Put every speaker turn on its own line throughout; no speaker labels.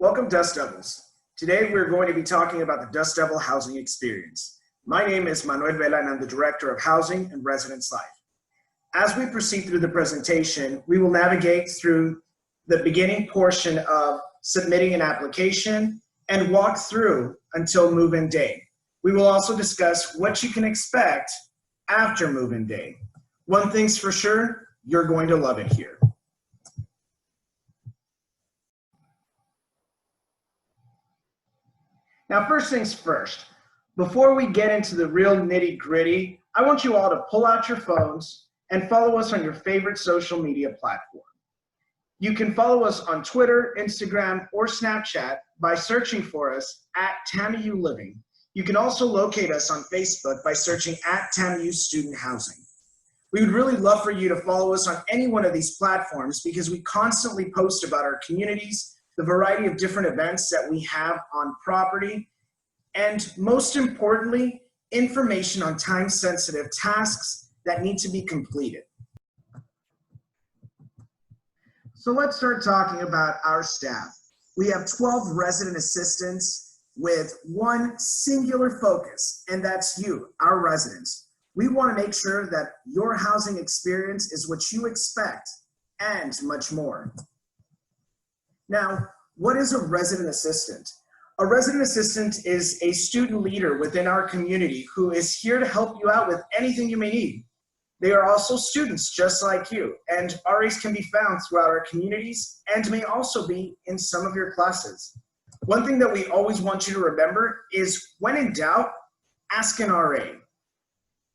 Welcome, Dust Devils. Today we're going to be talking about the Dust Devil housing experience. My name is Manuel Vela and I'm the Director of Housing and Residence Life. As we proceed through the presentation, we will navigate through the beginning portion of submitting an application and walk through until move-in day. We will also discuss what you can expect after move-in day. One thing's for sure, you're going to love it here. Now, first things first, before we get into the real nitty-gritty, I want you all to pull out your phones and follow us on your favorite social media platform. You can follow us on Twitter, Instagram, or Snapchat by searching for us at TAMIU Living. You can also locate us on Facebook by searching at TAMIU Student Housing. We would really love for you to follow us on any one of these platforms because we constantly post about our communities, the variety of different events that we have on property, and most importantly, information on time-sensitive tasks that need to be completed. So let's start talking about our staff. We have 12 resident assistants with one singular focus, and that's you, our residents. We want to make sure that your housing experience is what you expect and much more. Now, what is a resident assistant? A resident assistant is a student leader within our community who is here to help you out with anything you may need. They are also students just like you, and RAs can be found throughout our communities and may also be in some of your classes. One thing that we always want you to remember is when in doubt, ask an RA.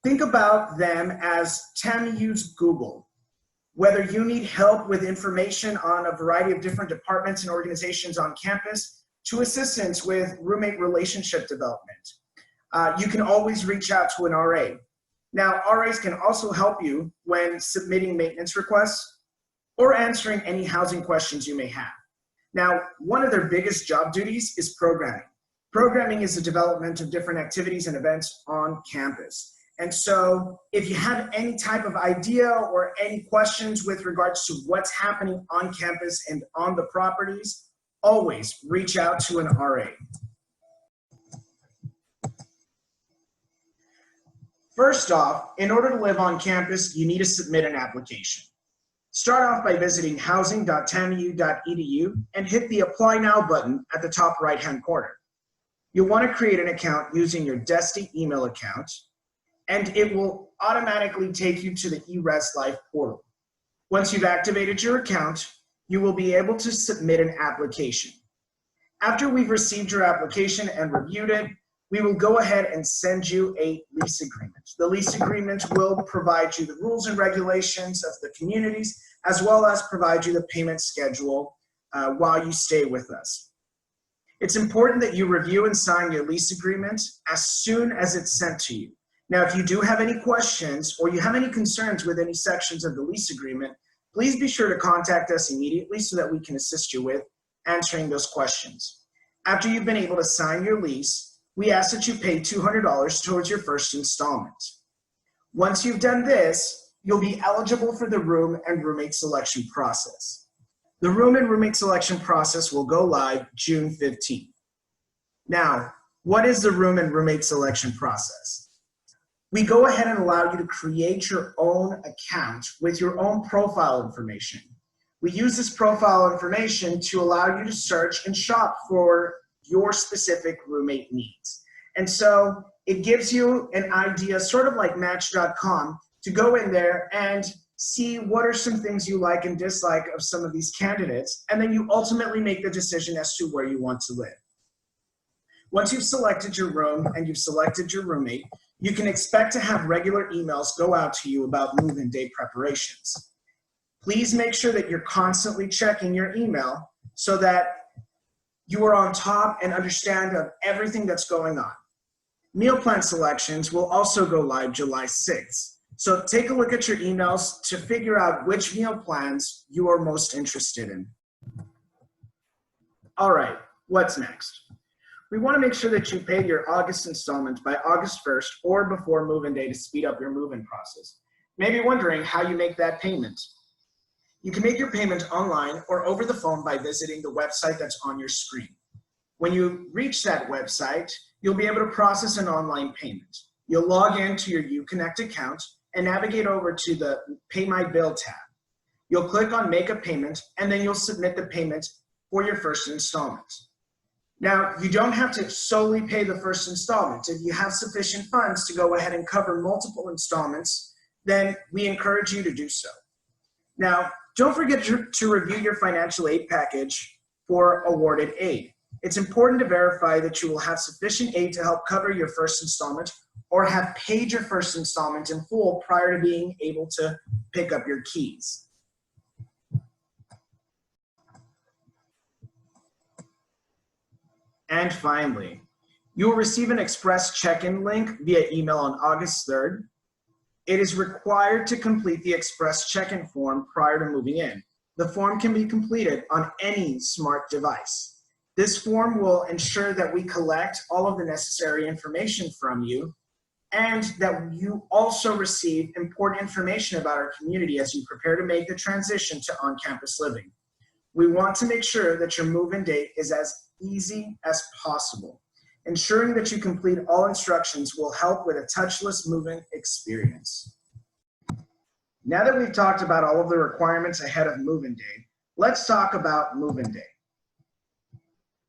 Think about them as TAMIU's Google. Whether you need help with information on a variety of different departments and organizations on campus to assistance with roommate relationship development, you can always reach out to an RA. Now, RAs can also help you when submitting maintenance requests or answering any housing questions you may have. Now, one of their biggest job duties is programming. Programming is the development of different activities and events on campus. And so if you have any type of idea or any questions with regards to what's happening on campus and on the properties, always reach out to an RA. First off, in order to live on campus, you need to submit an application. Start off by visiting housing.tamiu.edu and hit the Apply Now button at the top right-hand corner. You'll want to create an account using your DESTI email account, and it will automatically take you to the eResLife portal. Once you've activated your account, you will be able to submit an application. After we've received your application and reviewed it, we will go ahead and send you a lease agreement. The lease agreement will provide you the rules and regulations of the communities, as well as provide you the payment schedule while you stay with us. It's important that you review and sign your lease agreement as soon as it's sent to you. Now, if you do have any questions or you have any concerns with any sections of the lease agreement, please be sure to contact us immediately so that we can assist you with answering those questions. After you've been able to sign your lease, we ask that you pay $200 towards your first installment. Once you've done this, you'll be eligible for the room and roommate selection process. The room and roommate selection process will go live June 15th. Now, what is the room and roommate selection process? We go ahead and allow you to create your own account with your own profile information. We use this profile information to allow you to search and shop for your specific roommate needs. And so it gives you an idea, sort of like Match.com, to go in there and see what are some things you like and dislike of some of these candidates, and then you ultimately make the decision as to where you want to live. Once you've selected your room and you've selected your roommate, you can expect to have regular emails go out to you about move-in day preparations. Please make sure that you're constantly checking your email so that you are on top and understand of everything that's going on. Meal plan selections will also go live July 6th. So take a look at your emails to figure out which meal plans you are most interested in. All right, what's next? We want to make sure that you pay your August installment by August 1st or before move-in day to speed up your move-in process. You may be wondering how you make that payment. You can make your payment online or over the phone by visiting the website that's on your screen. When you reach that website, you'll be able to process an online payment. You'll log into your Uconnect account and navigate over to the Pay My Bill tab. You'll click on Make a Payment, and then you'll submit the payment for your first installment. Now, you don't have to solely pay the first installment. If you have sufficient funds to go ahead and cover multiple installments, then we encourage you to do so. Now, don't forget to review your financial aid package for awarded aid. It's important to verify that you will have sufficient aid to help cover your first installment or have paid your first installment in full prior to being able to pick up your keys. And finally, you will receive an express check-in link via email on August 3rd. It is required to complete the express check-in form prior to moving in. The form can be completed on any smart device. This form will ensure that we collect all of the necessary information from you and that you also receive important information about our community as you prepare to make the transition to on-campus living. We want to make sure that your move-in date is as easy as possible. Ensuring that you complete all instructions will help with a touchless move-in experience. Now that we've talked about all of the requirements ahead of move-in day, let's talk about move-in day.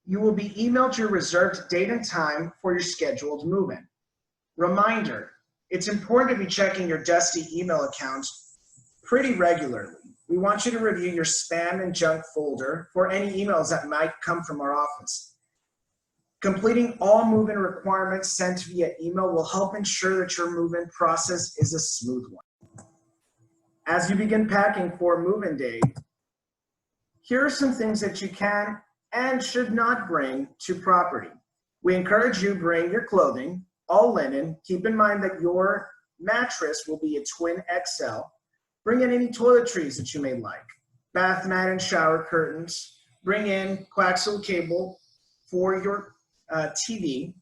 You will be emailed your reserved date and time for your scheduled move-in. Reminder, it's important to be checking your dusty email account pretty regularly. We want you to review your spam and junk folder for any emails that might come from our office. Completing all move-in requirements sent via email will help ensure that your move-in process is a smooth one. As you begin packing for move-in day, here are some things that you can and should not bring to property. We encourage you to bring your clothing, all linen. Keep in mind that your mattress will be a twin XL. Bring in any toiletries that you may like, bath mat and shower curtains. Bring in coaxial cable for your TV.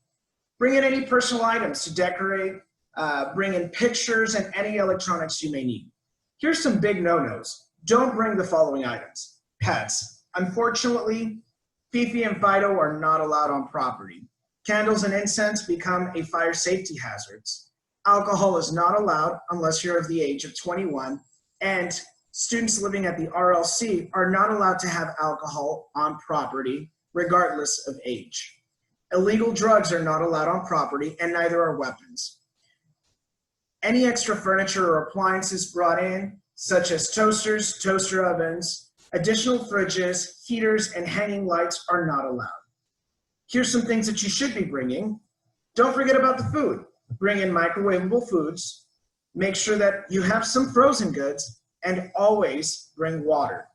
Bring in any personal items to decorate. Bring in pictures and any electronics you may need. Here's some big no-nos. Don't bring the following items. Pets. Unfortunately, Fifi and Fido are not allowed on property. Candles and incense become a fire safety hazard. Alcohol is not allowed unless you're of the age of 21, and students living at the RLC are not allowed to have alcohol on property, regardless of age. Illegal drugs are not allowed on property, and neither are weapons. Any extra furniture or appliances brought in, such as toasters, toaster ovens, additional fridges, heaters, and hanging lights are not allowed. Here's some things that you should be bringing. Don't forget about the food. Bring in microwavable foods. Make sure that you have some frozen goods, and always bring water.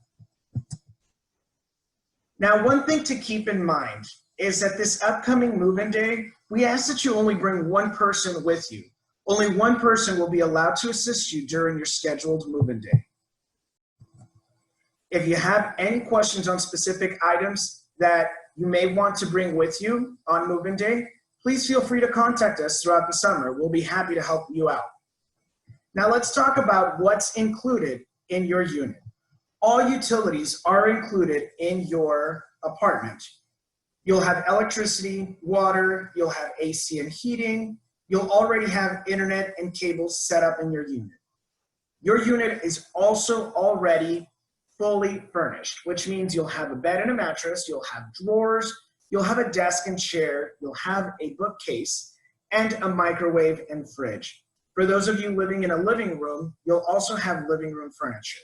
Now, one thing to keep in mind is that this upcoming move-in day, we ask that you only bring one person with you. Only one person will be allowed to assist you during your scheduled move-in day. If you have any questions on specific items that you may want to bring with you on move-in day, please feel free to contact us throughout the summer. We'll be happy to help you out. Now let's talk about what's included in your unit. All utilities are included in your apartment. You'll have electricity, water, you'll have AC and heating, you'll already have internet and cables set up in your unit. Your unit is also already fully furnished, which means you'll have a bed and a mattress, you'll have drawers, you'll have a desk and chair, you'll have a bookcase, and a microwave and fridge. For those of you living in a living room, you'll also have living room furniture.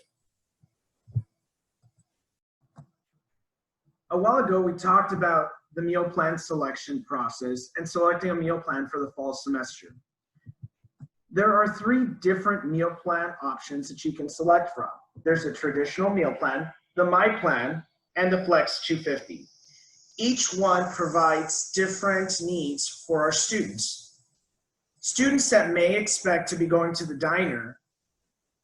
A while ago, we talked about the meal plan selection process and selecting a meal plan for the fall semester. There are 3 different meal plan options that you can select from. There's a traditional meal plan, the My Plan, and the Flex 250. Each one provides different needs for our students. Students that may expect to be going to the diner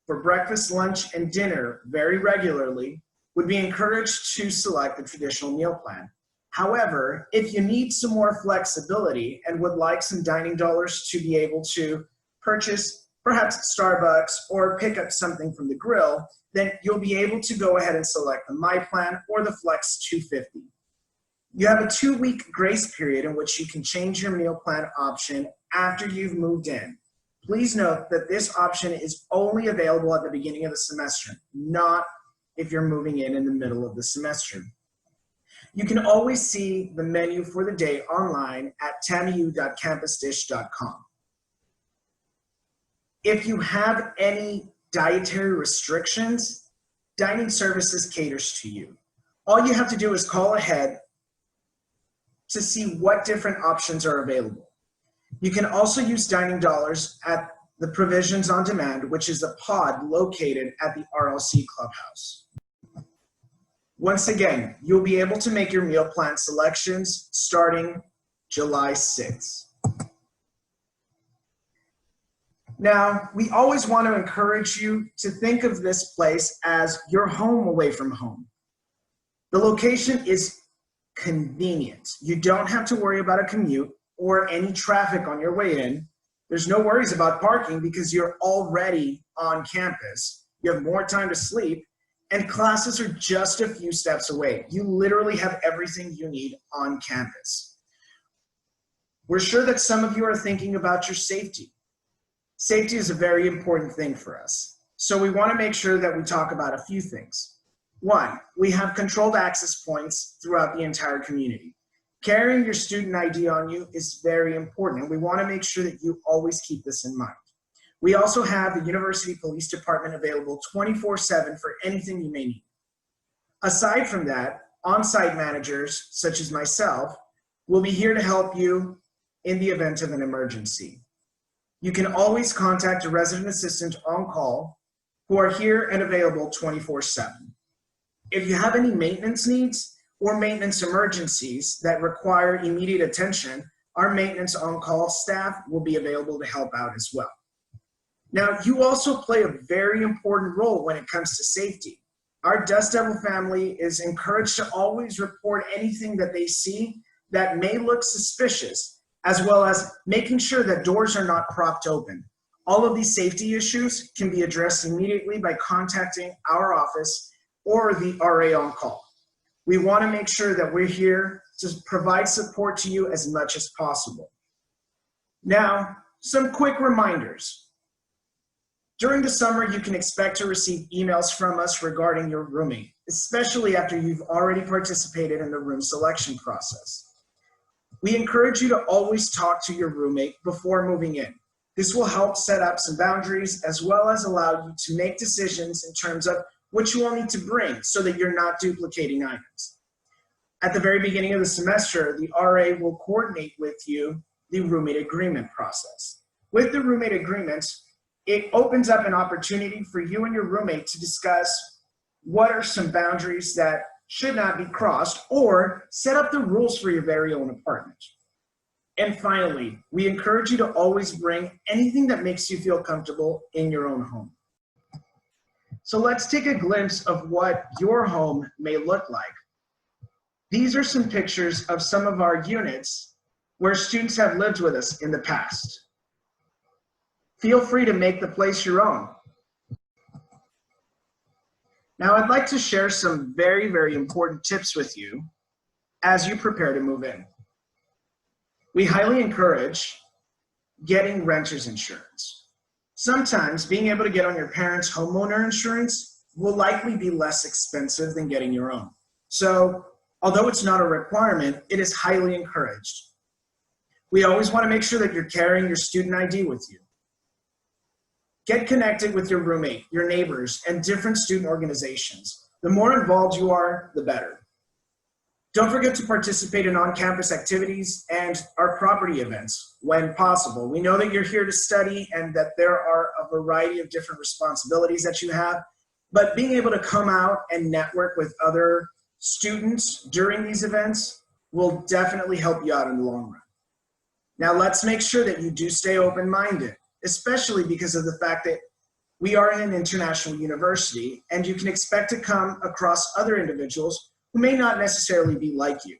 for breakfast, lunch, and dinner very regularly would be encouraged to select the traditional meal plan. However, if you need some more flexibility and would like some dining dollars to be able to purchase perhaps Starbucks, or pick up something from the grill, then you'll be able to go ahead and select the My Plan or the Flex 250. You have a 2-week grace period in which you can change your meal plan option after you've moved in. Please note that this option is only available at the beginning of the semester, not if you're moving in the middle of the semester. You can always see the menu for the day online at tamiu.campusdish.com. If you have any dietary restrictions, dining services caters to you. All you have to do is call ahead to see what different options are available. You can also use dining dollars at the Provisions on Demand, which is a pod located at the RLC Clubhouse. Once again, you'll be able to make your meal plan selections starting July 6th. Now, we always want to encourage you to think of this place as your home away from home. The location is convenient. You don't have to worry about a commute or any traffic on your way in. There's no worries about parking because you're already on campus. You have more time to sleep, and classes are just a few steps away. You literally have everything you need on campus. We're sure that some of you are thinking about your safety. Safety is a very important thing for us. So we want to make sure that we talk about a few things. One, we have controlled access points throughout the entire community. Carrying your student ID on you is very important, and we want to make sure that you always keep this in mind. We also have the University Police Department available 24/7 for anything you may need. Aside from that, on-site managers, such as myself, will be here to help you in the event of an emergency. You can always contact a resident assistant on call who are here and available 24/7. If you have any maintenance needs or maintenance emergencies that require immediate attention, our maintenance on-call staff will be available to help out as well. Now, you also play a very important role when it comes to safety. Our Dust Devil family is encouraged to always report anything that they see that may look suspicious, as well as making sure that doors are not propped open. All of these safety issues can be addressed immediately by contacting our office or the RA on call. We want to make sure that we're here to provide support to you as much as possible. Now, some quick reminders. During the summer, you can expect to receive emails from us regarding your roommate, especially after you've already participated in the room selection process. We encourage you to always talk to your roommate before moving in. This will help set up some boundaries as well as allow you to make decisions in terms of what you will need to bring so that you're not duplicating items. At the very beginning of the semester, the RA will coordinate with you the roommate agreement process. With the roommate agreement, it opens up an opportunity for you and your roommate to discuss what are some boundaries that should not be crossed, or set up the rules for your very own apartment. And finally, we encourage you to always bring anything that makes you feel comfortable in your own home. So let's take a glimpse of what your home may look like. These are some pictures of some of our units where students have lived with us in the past. Feel free to make the place your own. Now, I'd like to share some very, very important tips with you as you prepare to move in. We highly encourage getting renter's insurance. Sometimes being able to get on your parents' homeowner insurance will likely be less expensive than getting your own. So, although it's not a requirement, it is highly encouraged. We always want to make sure that you're carrying your student ID with you. Get connected with your roommate, your neighbors, and different student organizations. The more involved you are, the better. Don't forget to participate in on-campus activities and our property events when possible. We know that you're here to study and that there are a variety of different responsibilities that you have, but being able to come out and network with other students during these events will definitely help you out in the long run. Now, let's make sure that you do stay open-minded, especially because of the fact that we are in an international university and you can expect to come across other individuals who may not necessarily be like you.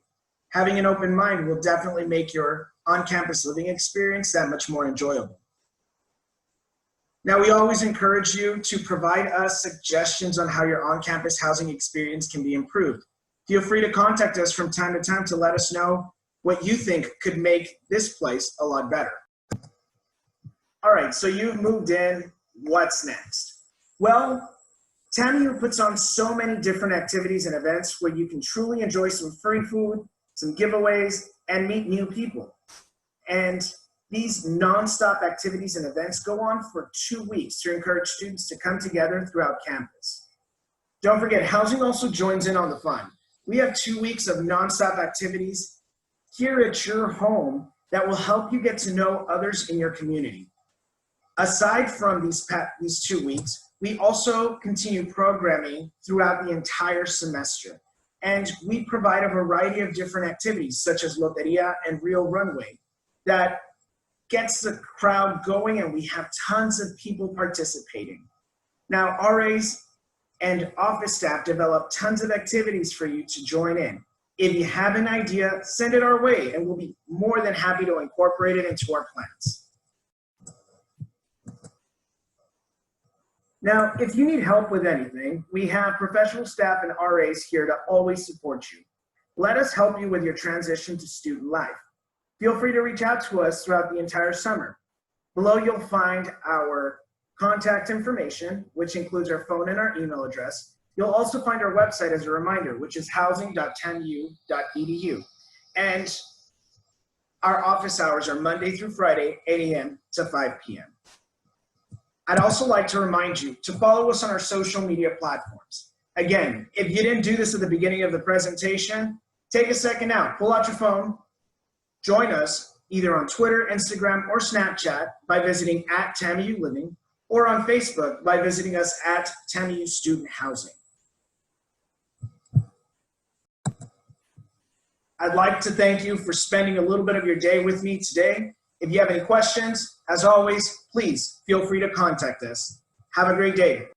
Having an open mind will definitely make your on-campus living experience that much more enjoyable. Now, we always encourage you to provide us suggestions on how your on-campus housing experience can be improved. Feel free to contact us from time to time to let us know what you think could make this place a lot better. All right, so you've moved in. What's next? Well, TAMIU puts on so many different activities and events where you can truly enjoy some free food, some giveaways, and meet new people. And these nonstop activities and events go on for 2 weeks to encourage students to come together throughout campus. Don't forget, housing also joins in on the fun. We have 2 weeks of nonstop activities here at your home that will help you get to know others in your community. Aside from these 2 weeks, we also continue programming throughout the entire semester. And we provide a variety of different activities such as Loteria and Real Runway that gets the crowd going, and we have tons of people participating. Now, RAs and office staff develop tons of activities for you to join in. If you have an idea, send it our way, and we'll be more than happy to incorporate it into our plans. Now, if you need help with anything, we have professional staff and RAs here to always support you. Let us help you with your transition to student life. Feel free to reach out to us throughout the entire summer. Below, you'll find our contact information, which includes our phone and our email address. You'll also find our website as a reminder, which is housing.tamu.edu. And our office hours are Monday through Friday, 8 a.m. to 5 p.m. I'd also like to remind you to follow us on our social media platforms. Again, if you didn't do this at the beginning of the presentation, take a second now, pull out your phone, join us either on Twitter, Instagram, or Snapchat by visiting @TAMIU Living, or on Facebook by visiting us at TAMIU Student Housing. I'd like to thank you for spending a little bit of your day with me today. If you have any questions, as always, please feel free to contact us. Have a great day.